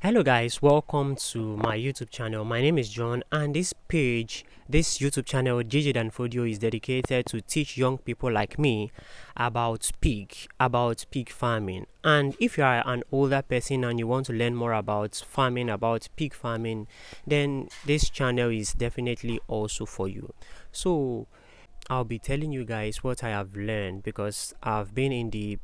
Hello guys, welcome to my YouTube channel. My name is John, and this YouTube channel, Gigi Danfodio, is dedicated to teach young people like me about pig farming. And if you are an older person and you want to learn more about farming, about pig farming, then this channel is definitely also for you. So I'll be telling you guys what I have learned, because I've been in the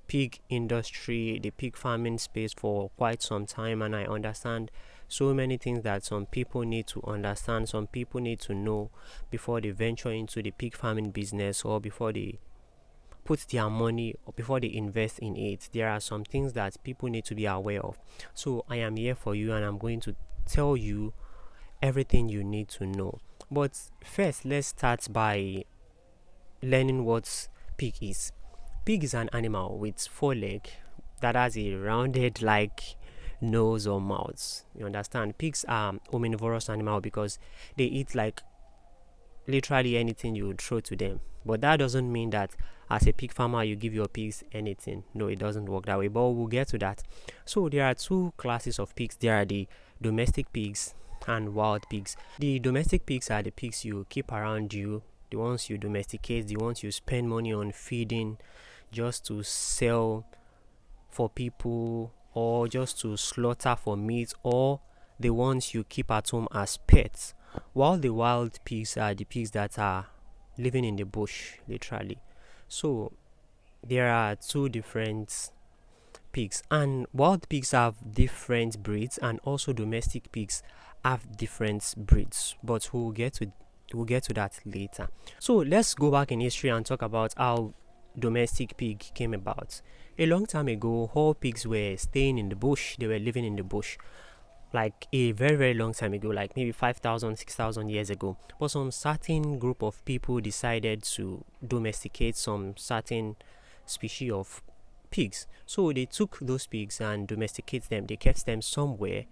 pig industry, the pig farming space for quite some time, and I understand so many things that some people need to understand, some people need to know before they venture into the pig farming business, or before they put their money, or before they invest in it. There are some things that people need to be aware of. So I am here for you, and I'm going to tell you everything you need to know. But first, let's start by learning what pig is. Pig is an animal with 4 legs that has a rounded like nose or mouth. You understand? Pigs are omnivorous animal because they eat like literally anything you throw to them. But that doesn't mean that as a pig farmer you give your pigs anything. No, it doesn't work that way. But we'll get to that. So there are two classes of pigs. There are the domestic pigs and wild pigs. The domestic pigs are the pigs you keep around you, the ones you domesticate, the ones you spend money on feeding just to sell for people, or just to slaughter for meat, or the ones you keep at home as pets. While the wild pigs are the pigs that are living in the bush, literally. So there are two different pigs, and wild pigs have different breeds, and also domestic pigs have different breeds, but we'll get to that later. So let's go back in history and talk about how domestic pig came about. A long time ago, all pigs were staying in the bush. They were living in the bush, like a very very long time ago, like maybe 5,000 6,000 years ago. But some certain group of people decided to domesticate some certain species of pigs. So they took those pigs and domesticated them. They kept them somewhere.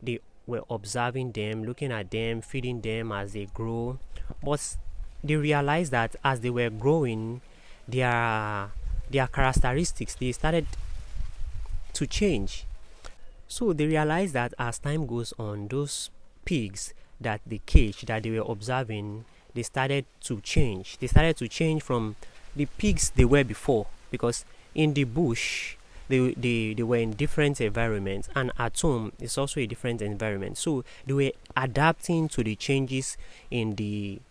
They were observing them, looking at them, feeding them as they grow. But they realized that as they were growing, their characteristics, they started to change. So they realized that as time goes on, those pigs that they caged, that they were observing, they started to change. They started to change from the pigs they were before, because in the bush they were in different environments, and at home it's also a different environment. So they were adapting to the changes in the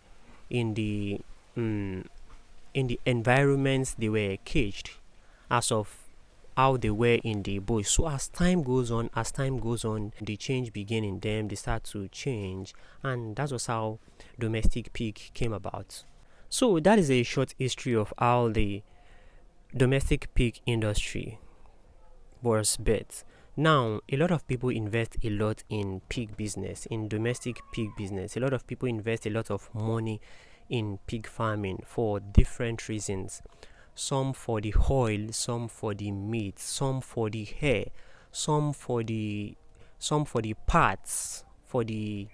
in the in the environments they were caged, as of how they were in the bush. So as time goes on, the change begin in them. They start to change, and that was how domestic pig came about. So that is a short history of how the domestic pig industry was built. Now, a lot of people invest a lot in pig business, in domestic pig business. A lot of people invest a lot of money in pig farming for different reasons. Some for the oil, some for the meat, some for the hair, some for the parts, for the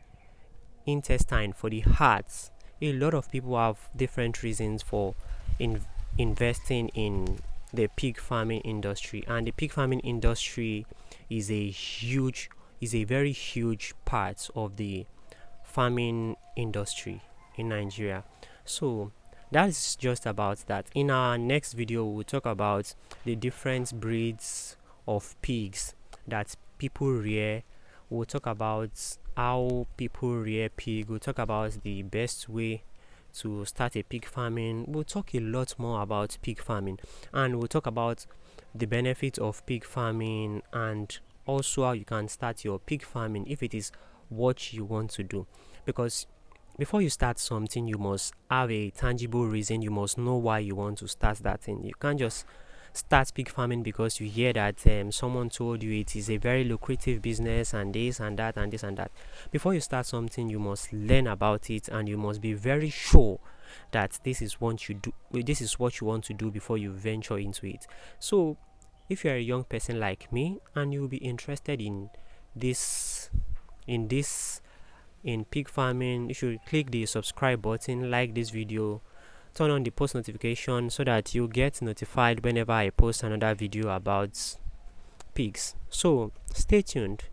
intestine, for the hearts. A lot of people have different reasons for investing in the pig farming industry, and the pig farming industry is a very huge part of the farming industry in Nigeria. So that is just about that. In our next video, we'll talk about the different breeds of pigs that people rear. We'll talk about how people rear pig. We'll talk about the best way to start a pig farming. We'll talk a lot more about pig farming, and we'll talk about the benefits of pig farming, and also how you can start your pig farming if it is what you want to do. Because before you start something, you must have a tangible reason. You must know why you want to start that thing. You can't just start pig farming because you hear that someone told you it is a very lucrative business, and this and that and this and that. Before you start something, you must learn about it, and you must be very sure that this is what you want to do before you venture into it. So if you're a young person like me and you'll be interested in pig farming, you should click the subscribe button, like this video, turn on the post notification so that you get notified whenever I post another video about pigs. So stay tuned.